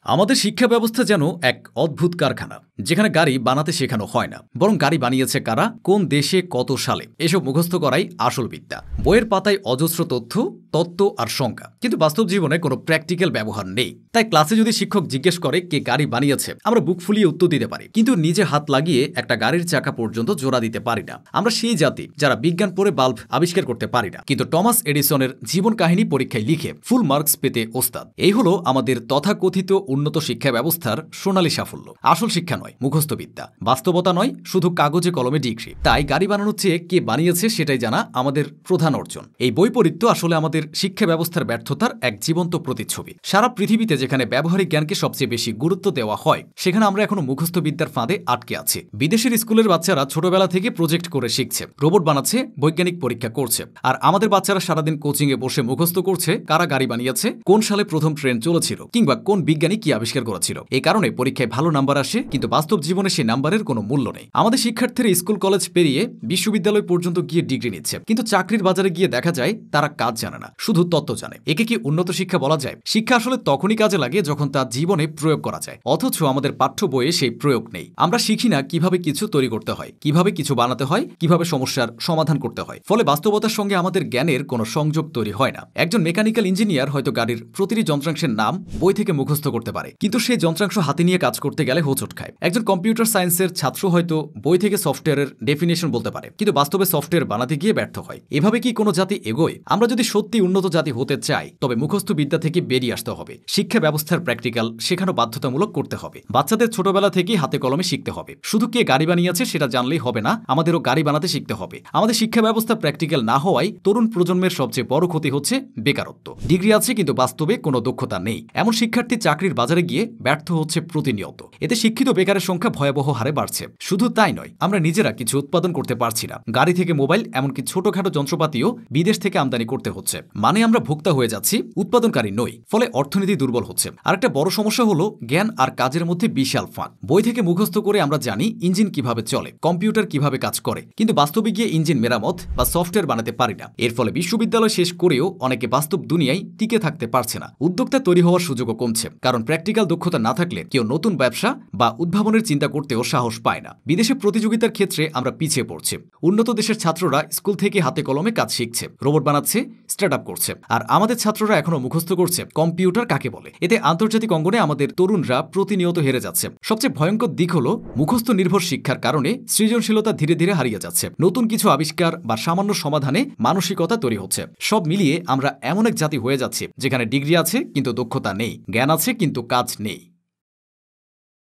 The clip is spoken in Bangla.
আমাদের শিক্ষা ব্যবস্থা যেন এক অদ্ভুত কারখানা, যেখানে গাড়ি বানাতে শেখানো হয় না, বরং গাড়ি বানিয়েছে কারা, কোন দেশে, কত সালে, এসব মুখস্থ করাই আসল বিদ্যা। বইয়ের পাতায় অজস্র তথ্য, তত্ত্ব আর সংখ্যা, কিন্তু বাস্তব জীবনে কোনো প্র্যাকটিক্যাল ব্যবহার নেই। তাই ক্লাসে যদি শিক্ষক জিজ্ঞেস করে কে গাড়ি বানিয়েছে, আমরা বুক ফুলিয়ে উত্তর দিতে পারি, কিন্তু নিজে হাত লাগিয়ে একটা গাড়ির চাকা পর্যন্ত জোড়া দিতে পারি না। আমরা সেই জাতি যারা বিজ্ঞান পড়ে বাল্ব আবিষ্কার করতে পারি না, কিন্তু টমাস এডিসনের জীবন কাহিনী পরীক্ষায় লিখে ফুল মার্কস পেতে ওস্তাদ। এই হলো আমাদের তথাকথিত উন্নত শিক্ষা ব্যবস্থার সোনালী সাফল্য। আসল শিক্ষা নয়, মুখস্থ বিদ্যা, বাস্তবতা নয়, শুধু কাগজে কলমে ডিগ্রি। তাই গাড়ি বানানোর চেয়ে কে বানিয়েছে সেটাই জানা আমাদের প্রধান অর্জন। এই বৈপরীত্য আসলে আমাদের শিক্ষা ব্যবস্থার ব্যর্থতার এক জীবন্ত প্রতিচ্ছবি। সারা পৃথিবীতে যেখানে ব্যবহারিক জ্ঞানকে সবচেয়ে বেশি গুরুত্ব দেওয়া হয়, সেখানে আমরা এখনো মুখস্থ বিদ্যার ফাঁদে আটকে আছি। বিদেশের স্কুলের বাচ্চারা ছোটবেলা থেকে প্রজেক্ট করে শিখছে, রোবট বানাচ্ছে, বৈজ্ঞানিক পরীক্ষা করছে, আর আমাদের বাচ্চারা সারাদিন কোচিংয়ে বসে মুখস্থ করছে কারা গাড়ি বানিয়েছে, কোন সালে প্রথম ট্রেন চলেছিল, কিংবা কোন বিজ্ঞানী কি আবিষ্কার করেছিল। এই কারণে পরীক্ষায় ভালো নাম্বার আসে, কিন্তু বাস্তব জীবনে সেই নাম্বারের কোনো মূল্য নেই। আমাদের শিক্ষার্থীরা স্কুল কলেজ পেরিয়ে বিশ্ববিদ্যালয় পর্যন্ত গিয়ে ডিগ্রি নিচ্ছে, কিন্তু চাকরির বাজারে গিয়ে দেখা যায় তারা কাজ জানে না, শুধু তত্ত্ব জানে। একে কি উন্নত শিক্ষা বলা যায়? শিক্ষা আসলে তখনই কাজে লাগে যখন তা জীবনে প্রয়োগ করা যায়, অথচ আমাদের পাঠ্য বইয়ে সেই প্রয়োগ নেই। আমরা শিখি না কিভাবে কিছু তৈরি করতে হয়, কিভাবে কিছু বানাতে হয়, কিভাবে সমস্যার সমাধান করতে হয়। ফলে বাস্তবতার সঙ্গে আমাদের জ্ঞানের কোনো সংযোগ তৈরি হয় না। একজন মেকানিক্যাল ইঞ্জিনিয়ার হয়তো গাড়ির প্রতিটি যন্ত্রাংশের নাম বই থেকে মুখস্থ করতে পারে, কিন্তু সেই যন্ত্রাংশ হাতে নিয়ে কাজ করতে গেলে হোঁচট খায়। একজন কম্পিউটার সায়েন্সের ছাত্র হয়তো বই থেকে সফটওয়্যারের ডেফিনেশন বলতে পারে, কিন্তু বাস্তবে সফটওয়্যার বানাতে গিয়ে ব্যর্থ হয়। এভাবে কি কোনো জাতি এগোয়? আমরা যদি সত্যি উন্নত জাতি হতে চাই, তবে মুখস্থ বিদ্যা থেকে বেরিয়ে আসতে হবে। শিক্ষা ব্যবস্থার প্র্যাকটিক্যাল শেখানো বাধ্যতামূলক করতে হবে। বাচ্চাদের ছোটবেলা থেকেই হাতে কলমে শিখতে হবে। শুধু কে গাড়ি বানিয়েছে সেটা জানলেই হবে না, আমাদেরও গাড়ি বানাতে শিখতে হবে। আমাদের শিক্ষা ব্যবস্থা প্র্যাকটিক্যাল না হওয়ায় তরুণ প্রজন্মের সবচেয়ে বড় ক্ষতি হচ্ছে বেকারত্ব। ডিগ্রি আছে কিন্তু বাস্তবে কোনো দক্ষতা নেই, এমন শিক্ষার্থী চাকরির বাজারে গিয়ে ব্যর্থ হচ্ছে প্রতিনিয়ত। এতে শিক্ষিত বেকারের সংখ্যা ভয়াবহ হারে বাড়ছে। শুধু তাই নয়, আমরা নিজেরা কিছু উৎপাদন করতে পারছি না। গাড়ি থেকে মোবাইল, এমনকি ছোটখাটো যন্ত্রপাতিও বিদেশ থেকে আমদানি করতে হচ্ছে। মানে আমরা ভোক্তা হয়ে যাচ্ছি, উৎপাদনকারী নই। ফলে অর্থনীতি দুর্বল হচ্ছে। আর একটা বড় সমস্যা হলো জ্ঞান আর কাজের মধ্যে বিশাল ফাঁক। বই থেকে মুখস্থ করে আমরা জানি ইঞ্জিন কিভাবে চলে, কম্পিউটার কিভাবে কাজ করে, কিন্তু বাস্তবে গিয়ে ইঞ্জিন মেরামত বা সফটওয়্যার বানাতে পারি না। এর ফলে বিশ্ববিদ্যালয় শেষ করেও অনেকে বাস্তব দুনিয়ায় টিকে থাকতে পারছে না। উদ্যোক্তা তৈরি হওয়ার সুযোগও কমছে, কারণ প্র্যাকটিক্যাল দক্ষতা না থাকলে কেউ নতুন ব্যবসা বা উদ্ভাবনের চিন্তা করতেও সাহস পায় না। বিদেশে প্রতিযোগিতার ক্ষেত্রে আমরা পিছিয়ে পড়ছি। উন্নত দেশের ছাত্ররা স্কুল থেকে হাতে কলমে কাজ শিখছে, রোবট বানাচ্ছে, স্টার্ট আপ করছে, আর আমাদের ছাত্ররা এখনো মুখস্থ করছে কম্পিউটার কাকে বলে। এতে আন্তর্জাতিক অঙ্গনে আমাদের তরুণরা প্রতিনিয়ত হেরে যাচ্ছে। সবচেয়ে ভয়ঙ্কর দিক হলো মুখস্থ নির্ভর শিক্ষার কারণে সৃজনশীলতা ধীরে ধীরে হারিয়ে যাচ্ছে। নতুন কিছু আবিষ্কার বা সামান্য সমাধানে মানসিকতা তৈরি হচ্ছে। সব মিলিয়ে আমরা এমন এক জাতি হয়ে যাচ্ছি যেখানে ডিগ্রি আছে কিন্তু দক্ষতা নেই, জ্ঞান আছে কিন্তু কাজ নেই।